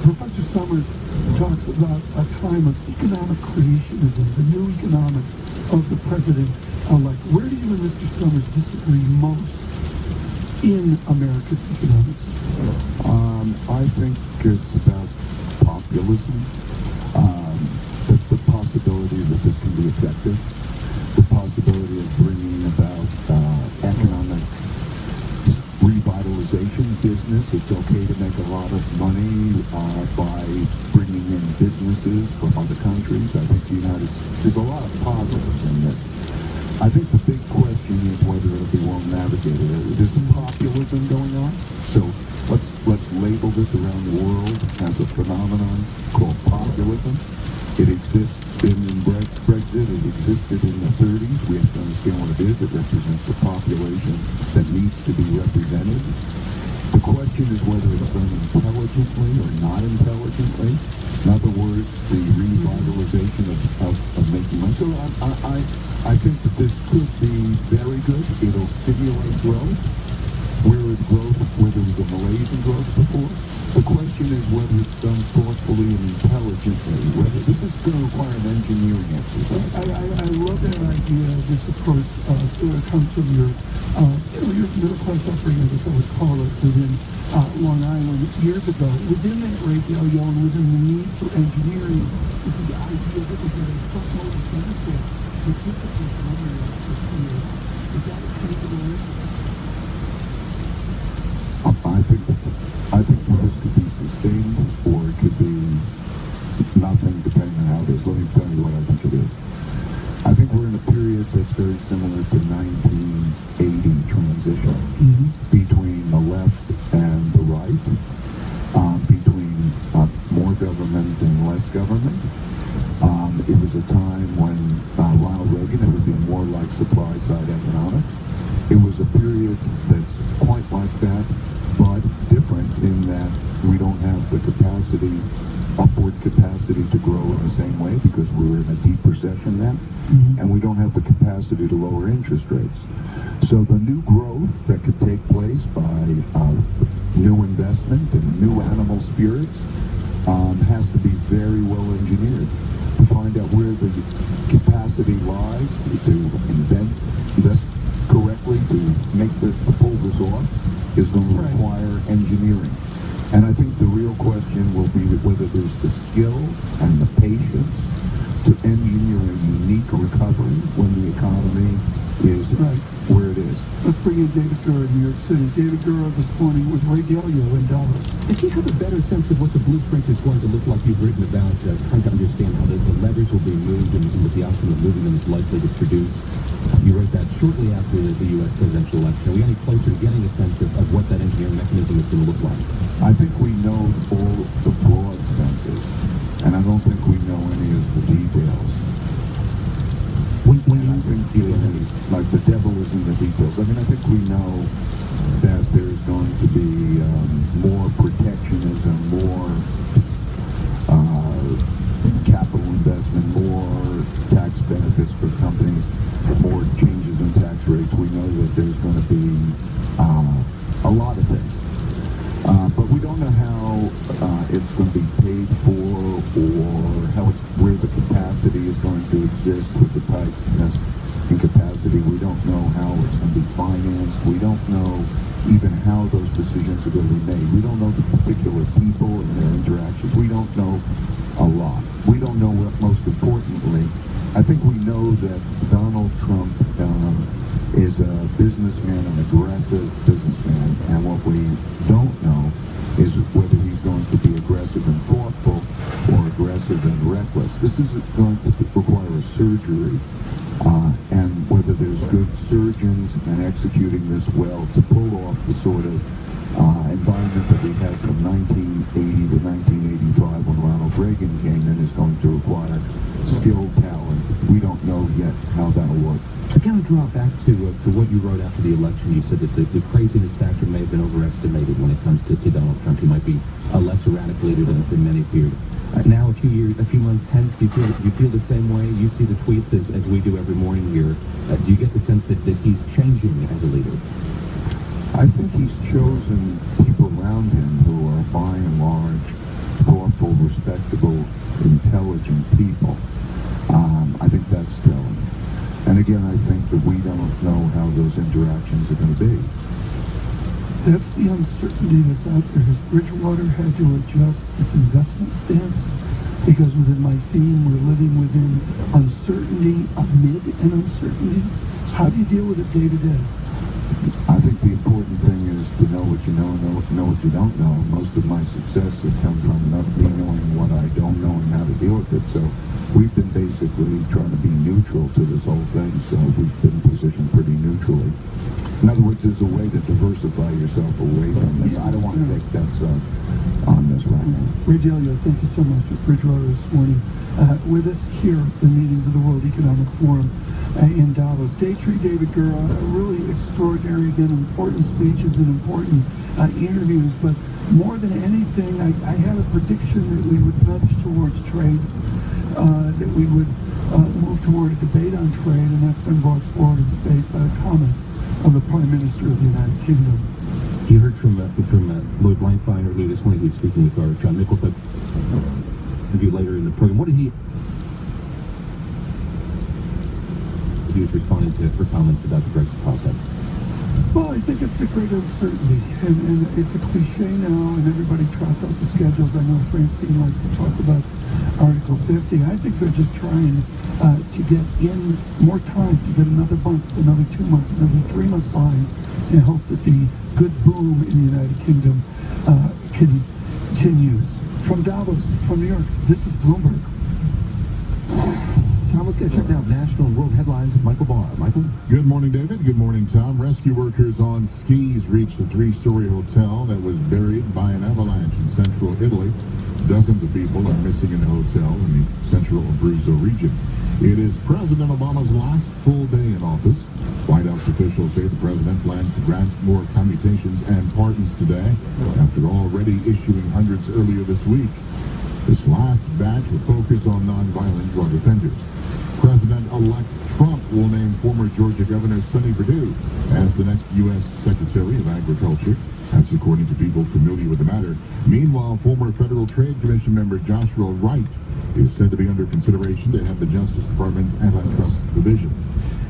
Professor Summers talks about a time of economic creationism, the new economics of the president-elect. Where do you and Mr. Summers disagree most in America's economics? I think it's about populism, the possibility that this can be effective, the possibility of bringing about economic revitalization business. It's okay to make a lot of money by bringing in businesses from other countries. I think there's a lot of positives in this. I think the big question is whether it'll be well navigated. There's some populism going on, so let's label this around the world as a phenomenon called populism. It exists in Brexit. It existed in the 30s. We have to understand what it is. It represents the population that needs to be represented. The question is whether it's done intelligently or not intelligently. In other words, the revitalization of making money. So I think that this could be very good. It'll stimulate growth. Where there was a Malaysian growth before. The question is whether it's done thoughtfully and intelligently. Whether this is going to require an engineering exercise. I love that idea. This approach comes from your middle class upbringing, I guess I would call it, within Long Island years ago. Within that radio and within the need for engineering, is the idea that we're going to front-load benefit participants in other areas here. Is that a sensible risk? I think this could be sustained, or it could be nothing, depending on how it is. Let me tell you what I think it is. I think we're in a period that's very similar to 1980 transition between the left and the right, between more government and less government. It was a time when Ronald Reagan, it would be more like supply-side economics. It was a period that's quite like that, but different in that we don't have the upward capacity to grow in the same way because we were in a deep recession then, and we don't have the capacity to lower interest rates. So the new growth that could take place by new investment and new animal spirits has to be very well engineered to find out where the capacity lies to invest correctly, to pull this off is going to require engineering. And I think the real question will be whether there's the skill and the patience to engineer a unique recovery when the economy is where it is. Let's bring in David Gura in New York City. David Gura this morning with Ray Dalio in Dallas. Did you have a better sense of what the blueprint is going to look like? You've written about trying to understand how the levers will be moved and what the outcome of moving them is likely to produce. You wrote that shortly after the U.S. presidential election. Are we any closer to getting a sense of what that engineering mechanism is going to look like? I think we know all the broad senses, and I don't think we know any of the details. When I think like the devil is in the details. I mean, I think we know that there's going to be more protectionism, more capital investment, more tax benefits for companies, more changes in tax rates. We know that there's going to be a lot of things. But we don't know how it's going to be paid for or where the capacity is going to exist with the tightness and capacity. We don't know how it's going to be financed. We don't know even how those decisions are going to be made. We don't know the particular people and their interactions. We don't know a lot. We don't know what, most importantly, I think we know that Donald Trump is a businessman, an aggressive businessman, and what we don't know is whether he's going to be aggressive and thoughtful or aggressive and reckless. This is going to require a surgery, and whether there's good surgeons and executing this well to pull off the sort of environment that we had from 1980 to 1985 when Ronald Reagan came in is going to require skilled talent. We don't know yet how that'll work. I kind of draw back to what you wrote after the election. You said that the craziness factor may have been overestimated when it comes to Donald Trump. He might be a less erratic leader than many feared. Now, a few months hence, do you feel the same way? You see the tweets as we do every morning here. Do you get the sense that he's changing as a leader? I think he's chosen people around him who are, by and large, respectable, intelligent people. I think that's telling. And again, I think that we don't know how those interactions are going to be. That's the uncertainty that's out there. Has Bridgewater had to adjust its investment stance? Because within my theme, we're living within uncertainty amid an uncertainty. How do you deal with it day to day? I think the important thing is to know what you know and know what you don't know. Most of my success has come from not me knowing what I don't know and how to deal with it. So we've been basically trying to be neutral to this whole thing. So we've been positioned pretty neutrally. In other words, there's a way to diversify yourself away from this. I don't want to take bets on this right now. Ray Dalio, thank you so much at Bridgewater this morning. With us here at the meetings of the World Economic Forum in Davos. Day 3, David Gura, really extraordinary, again, important speeches and important interviews, but more than anything, I had a prediction that we would nudge towards trade, that we would move toward a debate on trade, and that's been brought forward in spades by the comments of the Prime Minister of the United Kingdom. You heard from Lloyd Blankfein earlier this morning. He was speaking with our John Mickelson interview later in the program. What did he was responding to her comments about the Brexit process? Well, I think it's a great uncertainty, and it's a cliche now, and everybody trots out the schedules. I know Francine likes to talk about Article 50. I think they're just trying to get in more time, to get another month, another 2 months, another 3 months behind, and hope that the good boom in the United Kingdom continues. From Davos, from New York, this is Bloomberg. Tom, let's get checked out national and world headlines with Michael Barr. Michael? Good morning, David. Good morning, Tom. Rescue workers on skis reached a 3-story hotel that was buried by an avalanche in central Italy. Dozens of people are missing in the hotel in the central Abruzzo region. It is President Obama's last full day in office. White House officials say the president plans to grant more commutations and pardons today, after already issuing hundreds earlier this week. This last batch will focus on nonviolent drug offenders. President-elect Trump will name former Georgia Governor Sonny Perdue as the next U.S. Secretary of Agriculture. That's according to people familiar with the matter. Meanwhile, former Federal Trade Commission member Joshua Wright is said to be under consideration to head the Justice Department's Antitrust Division.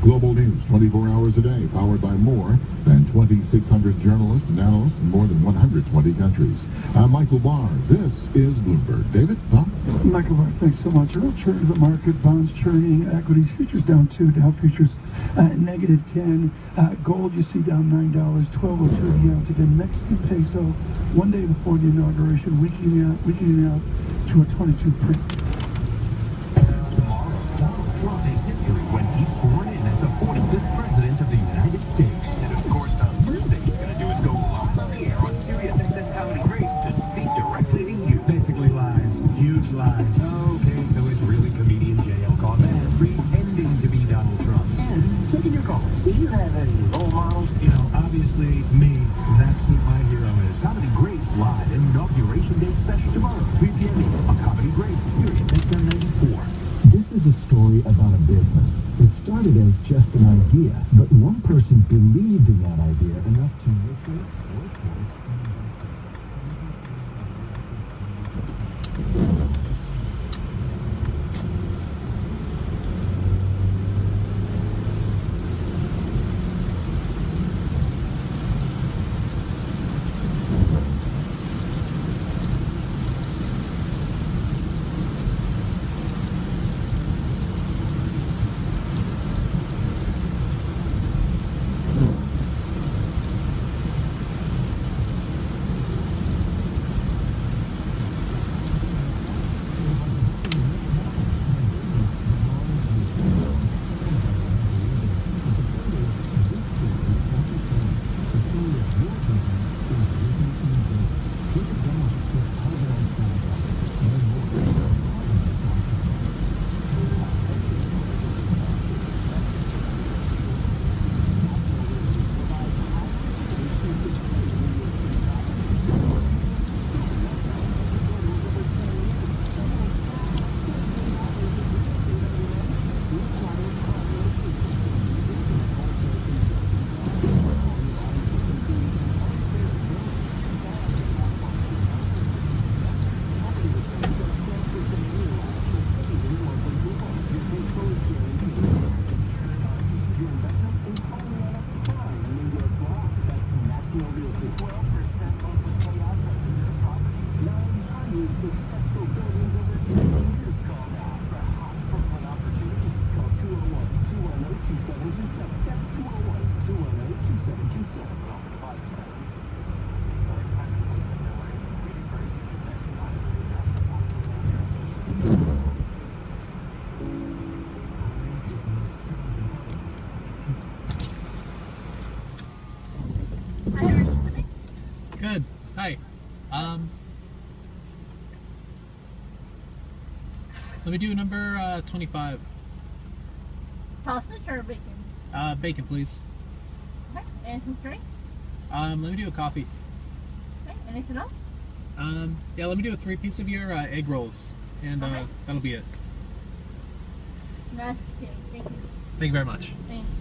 Global news 24 hours a day, powered by more than 2,600 journalists and analysts in more than 120 countries. I'm Michael Barr. This is Bloomberg. David, Tom? Michael Barr, thanks so much. Real churn of the market, bonds churning, equities, futures down 2, Dow futures negative 10. Gold you see down $9, 12.02 the ounce. Again, Mexican peso, 1 day before the inauguration, weakening out to a 22 print. Tomorrow, Donald Trump makes history when he's sworn in as the 45th President of the United States. And of course, the first thing he's going to do is go live on the air on Sirius XM Comedy Grace to speak directly to you. Basically lies. Huge lies. Okay, so it's really comedian J.L. Coleman pretending to be Donald Trump and taking your calls. Do you have any role models? You know, obviously me. That's who my hero is. Comedy Grace live inauguration day special tomorrow, 3 p.m. on Comedy Grace, Sirius XM 94. This is a story about a business. It started as just an idea, but one person believed in that idea enough to nurture it, work for it, and invest it. Successful buildings over 10 years. Call now for hot Brooklyn opportunities. Call 201-210-2727. That's 201-210-2727. Offer to buy or sell lease. Good. Hi. Let me do number 25. Sausage or bacon? Bacon, please. Okay. Anything to drink? Let me do a coffee. Okay. Anything else? Yeah, let me do a 3-piece of your egg rolls, and Okay. that'll be it. Nice to see you. Thank you. Thank you very much. Thanks.